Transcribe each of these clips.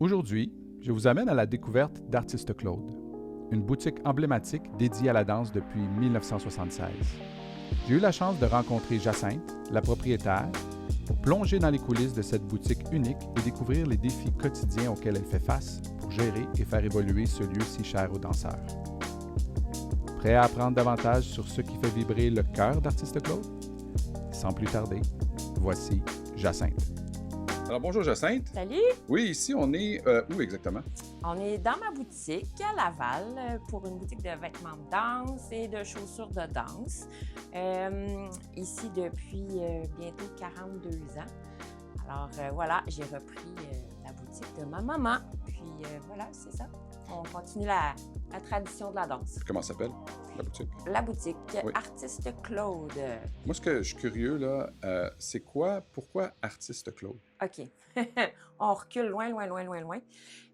Aujourd'hui, je vous amène à la découverte d'Artiste Claude, une boutique emblématique dédiée à la danse depuis 1976. J'ai eu la chance de rencontrer Jacinthe, la propriétaire, pour plonger dans les coulisses de cette boutique unique et découvrir les défis quotidiens auxquels elle fait face pour gérer et faire évoluer ce lieu si cher aux danseurs. Prêt à apprendre davantage sur ce qui fait vibrer le cœur d'Artiste Claude? Sans plus tarder, voici Jacinthe. Alors bonjour Jacinthe. Salut! Oui, ici on est où exactement? On est dans ma boutique à Laval pour une boutique de vêtements de danse et de chaussures de danse. Ici depuis bientôt 42 ans. Alors voilà, j'ai repris la boutique de ma maman. Puis voilà, c'est ça. On continue la tradition de la danse. Comment ça s'appelle la boutique? La boutique Oui. Artiste Claude. Moi, ce que je suis curieux, là, c'est pourquoi Artiste Claude? OK. On recule loin.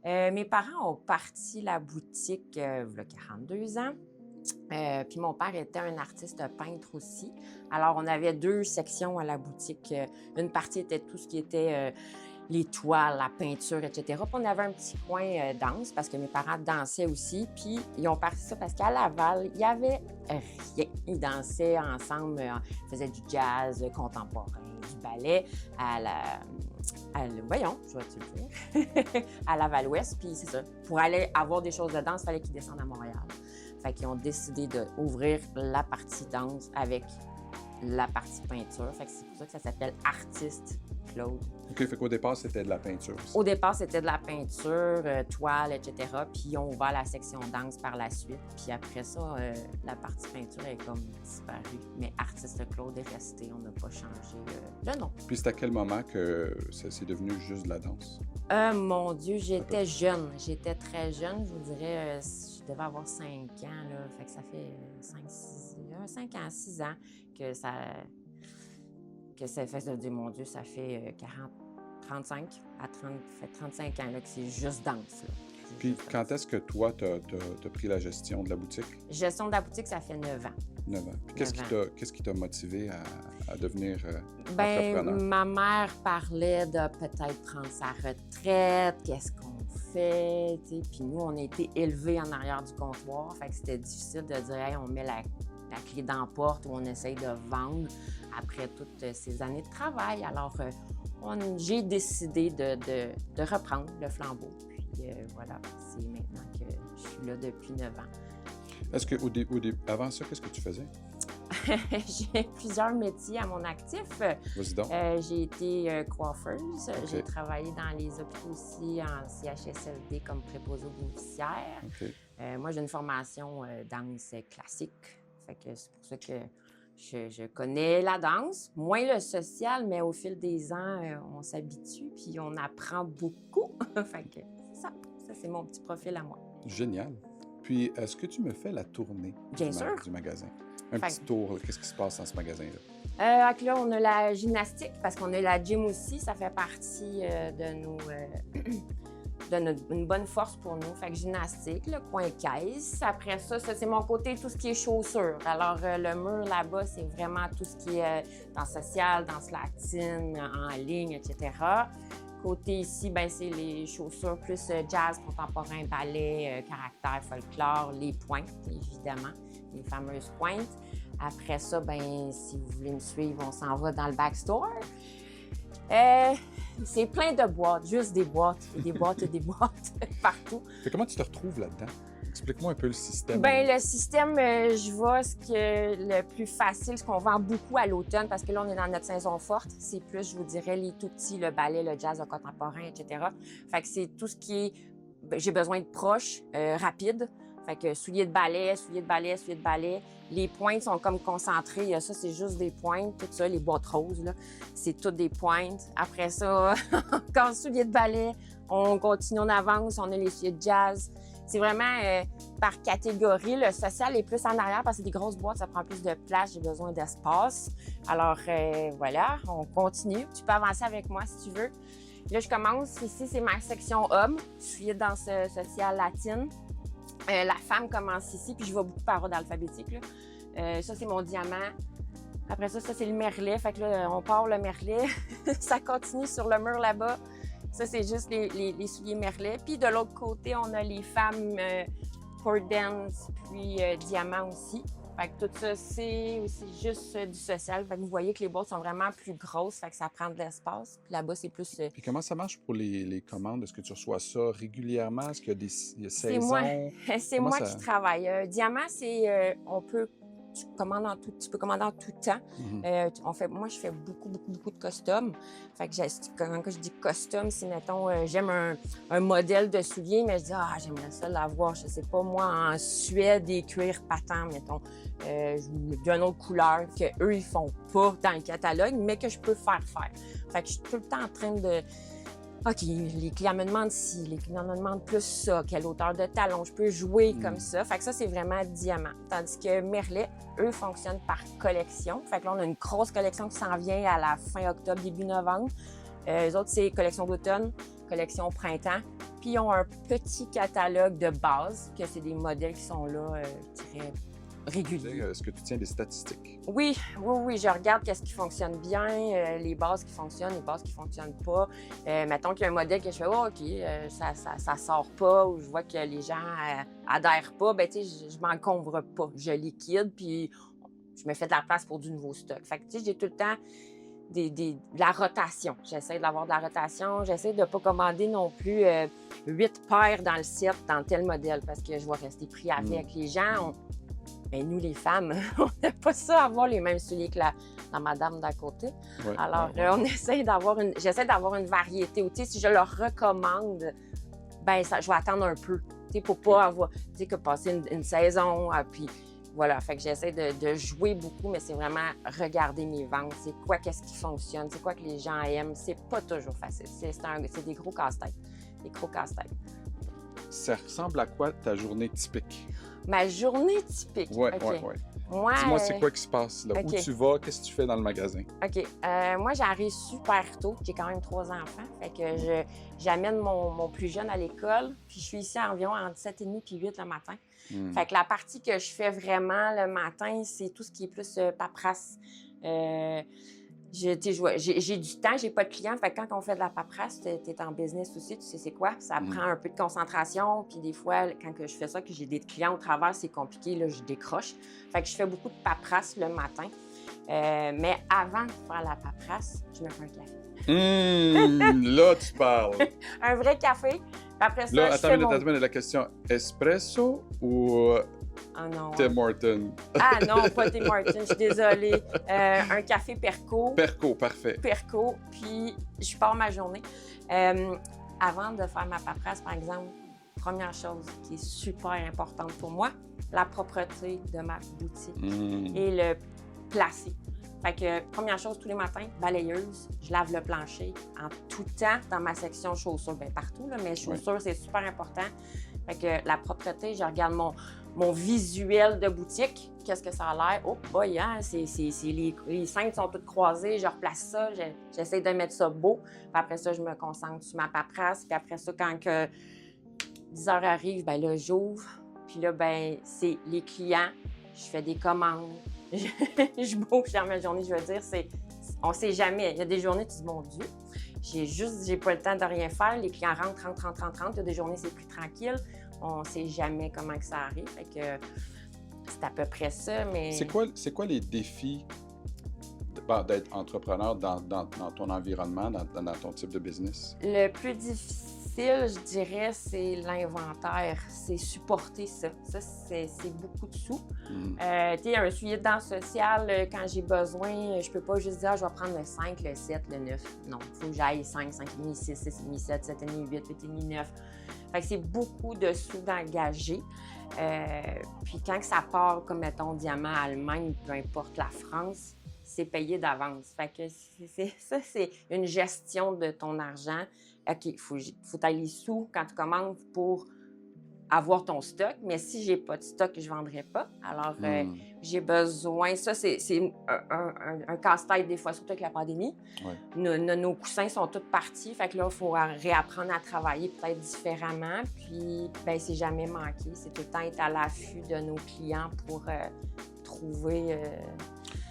Mes parents ont parti la boutique il y a 42 ans. Puis mon père était un artiste peintre aussi. Alors, on avait deux sections à la boutique. Une partie était tout ce qui était les toiles, la peinture, etc. Puis on avait un petit coin danse parce que mes parents dansaient aussi. Puis ils ont parti ça parce qu'à Laval, il n'y avait rien. Ils dansaient ensemble, ils faisaient du jazz contemporain, du ballet voyons, je vais te le dire, à Laval-Ouest. Puis c'est ça. Pour aller avoir des choses de danse, il fallait qu'ils descendent à Montréal. Fait qu'ils ont décidé d'ouvrir la partie danse avec la partie peinture. Fait que c'est pour ça que ça s'appelle Artiste Claude. OK, fait qu'au départ, c'était de la peinture aussi. Au départ, c'était de la peinture, toile, etc. Puis ils ont ouvert la section danse par la suite. Puis après ça, la partie peinture est comme disparue. Mais Artiste Claude est resté. On n'a pas changé le nom. Puis c'est à quel moment que c'est devenu juste de la danse? Mon Dieu, j'étais jeune. J'étais très jeune. Je vous dirais, je devais avoir 5 ans. Là. Fait que ça fait 5 ans, 6 ans que ça fait de dire, mon Dieu, ça fait 35 à 30, fait 35 ans là, que c'est juste danse. Là. Puis quand est-ce que toi, t'as pris la gestion de la boutique? Gestion de la boutique, ça fait 9 ans. 9 ans. Puis qu'est-ce qui t'a motivé à devenir Ben, entrepreneur? ma mère parlait de peut-être prendre sa retraite, qu'est-ce qu'on fait, tu sais. Puis nous, on a été élevés en arrière du comptoir, fait que c'était difficile de dire, hey, on met la clé dans la porte ou on essaye de vendre après toutes ces années de travail. Alors, j'ai décidé de reprendre le flambeau. Puis voilà, c'est maintenant que je suis là depuis 9 ans. Est-ce que avant ça, qu'est-ce que tu faisais? J'ai plusieurs métiers à mon actif. Vas-y donc. J'ai été coiffeuse. Okay. J'ai travaillé dans les hôpitaux aussi en CHSLD comme préposée aux bénéficiaires. Okay. Moi, j'ai une formation danse classique. Fait que c'est pour ça que je connais la danse, moins le social, mais au fil des ans, on s'habitue puis on apprend beaucoup. Fait que c'est ça. Ça, c'est mon petit profil à moi. Génial. Puis, est-ce que tu me fais la tournée du magasin? Un petit tour, qu'est-ce qui se passe dans ce magasin-là? Là, on a la gymnastique, parce qu'on a la gym aussi. Ça fait partie une bonne force pour nous. Fait que gymnastique, le coin caisse. Après ça, c'est mon côté, tout ce qui est chaussures. Alors, le mur là-bas, c'est vraiment tout ce qui est danse sociale, danse latine, en ligne, etc. Côté ici, ben c'est les chaussures plus jazz, contemporain, ballet, caractère, folklore, les pointes, évidemment, les fameuses pointes. Après ça, ben si vous voulez me suivre, on s'en va dans le backstore. C'est plein de boîtes, juste des boîtes, des boîtes et des boîtes partout. Et comment tu te retrouves là-dedans? Explique-moi un peu le système. Bien, le système, je vois ce que le plus facile, ce qu'on vend beaucoup à l'automne, parce que là, on est dans notre saison forte. C'est plus, je vous dirais, les tout petits, le ballet, le jazz, le contemporain, etc. Fait que c'est tout ce qui est... J'ai besoin de proches, rapides. Fait que souliers de ballet. Les pointes sont comme concentrées. Ça, c'est juste des pointes. Tout ça, les boîtes roses, là, c'est toutes des pointes. Après ça, encore souliers de ballet. On continue, on avance. On a les souliers de jazz. C'est vraiment par catégorie. Le social est plus en arrière parce que c'est des grosses boîtes, ça prend plus de place, j'ai besoin d'espace. Alors voilà, on continue. Tu peux avancer avec moi si tu veux. Là, je commence. Ici, c'est ma section homme. Je suis dans ce social latine. La femme commence ici, puis je vais beaucoup par ordre alphabétique. Ça, c'est mon diamant. Après ça, c'est le merlet. Fait que là, on part le merlet. Ça continue sur le mur là-bas. Ça, c'est juste les souliers Merlet. Puis de l'autre côté, on a les femmes Core Dance, puis Diamant aussi. Fait que tout ça, c'est aussi juste du social. Fait que vous voyez que les boîtes sont vraiment plus grosses, fait que ça prend de l'espace. Puis là-bas, c'est plus... Puis comment ça marche pour les commandes? Est-ce que tu reçois ça régulièrement? Est-ce qu'il y a des C'est moi, saisons? c'est Comment moi ça... qui travaille. Diamant, c'est... tu peux commander en tout temps. Moi, je fais beaucoup de custom. Fait que quand je dis custom, c'est, mettons, j'aime un modèle de soulier, mais je dis, j'aimerais ça l'avoir, je sais pas, moi, en Suède et cuir patent, mettons, d'une autre couleur qu'eux, ils font pas dans le catalogue, mais que je peux faire. Fait que je suis tout le temps en train de... OK, les clients me demandent ci, les clients me demandent plus ça, quelle hauteur de talon, je peux jouer comme ça. Fait que ça, c'est vraiment Diamant. Tandis que Merlet, eux, fonctionnent par collection. Fait que là, on a une grosse collection qui s'en vient à la fin octobre, début novembre. Eux autres, c'est collection d'automne, collection printemps. Puis, ils ont un petit catalogue de base, que c'est des modèles qui sont là, très réguliers. Est-ce que tu tiens des statistiques? Oui, je regarde qu'est-ce qui fonctionne bien, les bases qui fonctionnent, les bases qui fonctionnent pas. Mettons qu'il y a un modèle que je fais, ça sort pas, ou je vois que les gens adhèrent pas, ben tu sais, je m'encombre pas. Je liquide, puis je me fais de la place pour du nouveau stock. Fait que tu sais, j'ai tout le temps de la rotation. J'essaie d'avoir de la rotation. J'essaie de pas commander non plus 8 paires dans le set, dans tel modèle, parce que je vais rester pris avec. Les gens, mais nous, les femmes, on n'a pas ça à avoir les mêmes souliers que la madame d'à côté. Ouais, Alors, ouais. j'essaie d'avoir une variété. Ou, tu sais, si je leur recommande, ben je vais attendre un peu. Tu sais, pour pas avoir, tu sais, que passer une saison, puis voilà. Fait que j'essaie de jouer beaucoup, mais c'est vraiment regarder mes ventes. C'est quoi, qu'est-ce qui fonctionne? C'est quoi que les gens aiment? C'est pas toujours facile. C'est des gros casse-têtes. Des gros casse-têtes. Ça ressemble à quoi ta journée typique? Ma journée typique. Oui. Moi, dis-moi, c'est quoi qui se passe là? OK. Où tu vas? Qu'est-ce que tu fais dans le magasin? OK. Moi, j'arrive super tôt. J'ai quand même 3 enfants. Fait que j'amène mon plus jeune à l'école. Puis je suis ici environ entre 7h30 puis 8 le matin. Fait que la partie que je fais vraiment le matin, c'est tout ce qui est plus paperasse. J'ai du temps, j'ai pas de clients. Fait que quand on fait de la paperasse, t'es en business aussi, tu sais c'est quoi. Ça prend un peu de concentration. Puis des fois, quand je fais ça, que j'ai des clients au travers, c'est compliqué, là, je décroche. Fait que je fais beaucoup de paperasse le matin. Mais avant de faire la paperasse, je me fais un café. Là, tu parles. Un vrai café. Puis après ça, Là, je fais attends, la question. Espresso ou Ah non. Tim Hortons? Ah non, pas Tim Hortons, je suis désolée. Un café Perco. Perco, parfait. Perco, puis je pars ma journée. Avant de faire ma paperasse, par exemple, première chose qui est super importante pour moi, la propreté de ma boutique et le placer. Fait que, première chose, tous les matins, balayeuse, je lave le plancher en tout temps dans ma section chaussures. Bien, partout, là, mais chaussures, c'est super important. Fait que la propreté, je regarde mon visuel de boutique. Qu'est-ce que ça a l'air? Oh boy, hein? Les cintres sont toutes croisées, je replace ça, j'essaie de mettre ça beau. Puis après ça, je me concentre sur ma paperasse. Puis après ça, quand 10 heures arrivent, ben là, j'ouvre. Puis là, ben c'est les clients, je fais des commandes. Je bouge dans ma journée, je veux dire, on sait jamais. Il y a des journées, tu dis, mon Dieu, j'ai pas le temps de rien faire. Les clients rentrent. Il y a des journées, c'est plus tranquille. On sait jamais comment que ça arrive. Fait que c'est à peu près ça, mais... C'est quoi les défis d'être entrepreneur dans ton environnement, dans ton type de business? Le plus difficile, je dirais, c'est l'inventaire. C'est supporter ça. Ça, c'est beaucoup de sous. Tu sais, un soulier de danse sociale, quand j'ai besoin, je peux pas juste dire, je vais prendre le 5, le 7, le 9. Non, il faut que j'aille 5, 5,5, 6, 6,5, 7, 7,5, 8, 8,5, 9. Fait que c'est beaucoup de sous d'engager. Puis quand ça part, comme mettons, Diamant, Allemagne, peu importe la France, c'est payé d'avance. Fait que c'est une gestion de ton argent. OK, il faut que tu ailles les sous quand tu commandes pour avoir ton stock, mais si j'ai pas de stock, je ne vendrai pas. Alors, j'ai besoin... Ça, c'est un casse-tête des fois, surtout avec la pandémie. Ouais. Nos coussins sont tous partis, fait que là, il faut réapprendre à travailler peut-être différemment. Puis, bien, c'est jamais manqué. C'est tout le temps être à l'affût de nos clients pour trouver...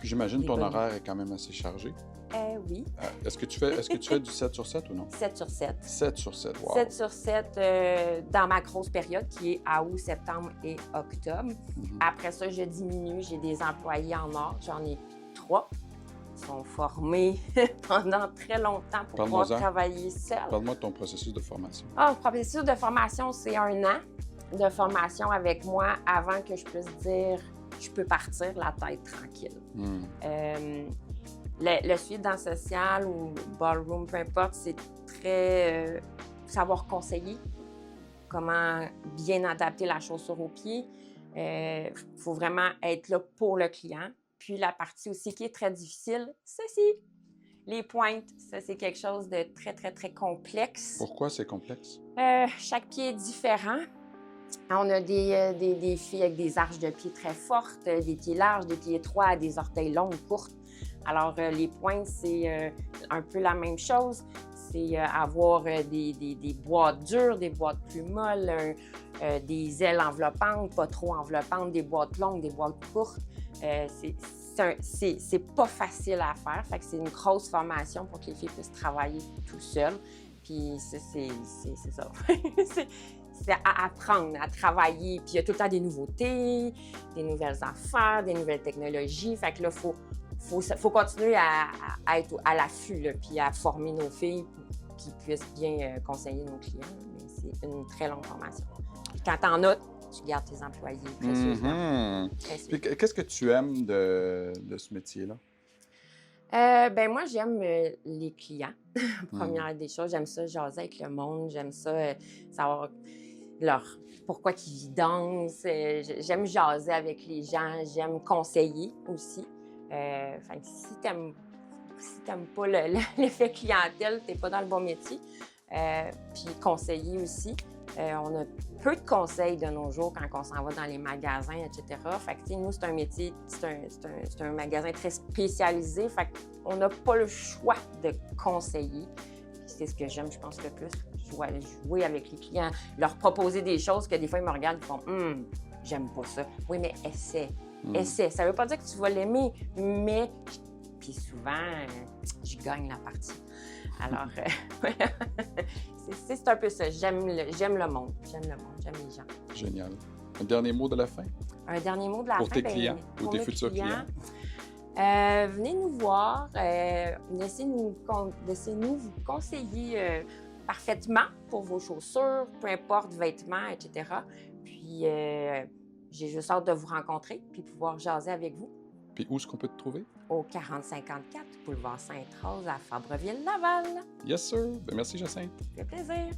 J'imagine ton horaire est quand même assez chargé. oui. Est-ce que tu fais du 7 sur 7 ou non? 7 sur 7. 7 sur 7, wow. 7 sur 7 dans ma grosse période qui est à août, septembre et octobre. Après ça, je diminue. J'ai des employés en or. J'en ai 3. Ils sont formés pendant très longtemps pour pouvoir travailler seuls. Parle-moi de ton processus de formation. Le processus de formation, c'est 1 an de formation avec moi avant que je puisse dire je peux partir la tête tranquille. Le suivi dans social ou ballroom, peu importe, c'est très savoir conseiller, comment bien adapter la chaussure au pied. Faut vraiment être là pour le client. Puis la partie aussi qui est très difficile, ceci, les pointes. Ça, c'est quelque chose de très, très, très complexe. Pourquoi c'est complexe? Chaque pied est différent. On a des filles avec des arches de pied très fortes, des pieds larges, des pieds étroits, des orteils longs, courtes. Alors, les pointes, c'est un peu la même chose. C'est avoir des boîtes dures, des boîtes plus molles, des ailes enveloppantes, pas trop enveloppantes, des boîtes longues, des boîtes courtes. C'est pas facile à faire. Fait que c'est une grosse formation pour que les filles puissent travailler tout seules. Puis ça, c'est ça. C'est à apprendre, à travailler. Puis il y a tout le temps des nouveautés, des nouvelles affaires, des nouvelles technologies. Fait que là, faut continuer à être à l'affût, là, puis à former nos filles pour qu'ils puissent bien conseiller nos clients. Mais c'est une très longue formation. Puis quand t'en as, tu gardes tes employés précieusement. Puis qu'est-ce que tu aimes de ce métier-là? Moi, j'aime les clients. Première des choses, j'aime ça jaser avec le monde. J'aime ça savoir pourquoi ils dansent. J'aime jaser avec les gens. J'aime conseiller aussi. Si t'aimes pas l'effet clientèle, t'es pas dans le bon métier. Puis conseiller aussi. On a peu de conseils de nos jours quand on s'en va dans les magasins, etc. Fait que, nous, c'est un métier, c'est un magasin très spécialisé. Fait qu'on n'a pas le choix de conseiller. Puis c'est ce que j'aime, je pense, le plus. Jouer avec les clients, leur proposer des choses que des fois, ils me regardent et font « j'aime pas ça ». Oui, mais essaie. Essaie. Ça veut pas dire que tu vas l'aimer, mais... Puis souvent, je gagne la partie. Alors, c'est un peu ça. J'aime le monde. J'aime les gens. Génial. Un dernier mot de la fin? Un dernier mot de la fin? Pour tes clients ou tes futurs clients? Venez nous voir. Laissez-nous vous conseiller parfaitement pour vos chaussures, peu importe, vêtements, etc. Puis, j'ai juste hâte de vous rencontrer puis pouvoir jaser avec vous. Puis où est-ce qu'on peut te trouver? Au 4054 boulevard Sainte-Rose à Fabreville-Laval. Yes, sir. Merci, Jacinthe. Ça fait plaisir.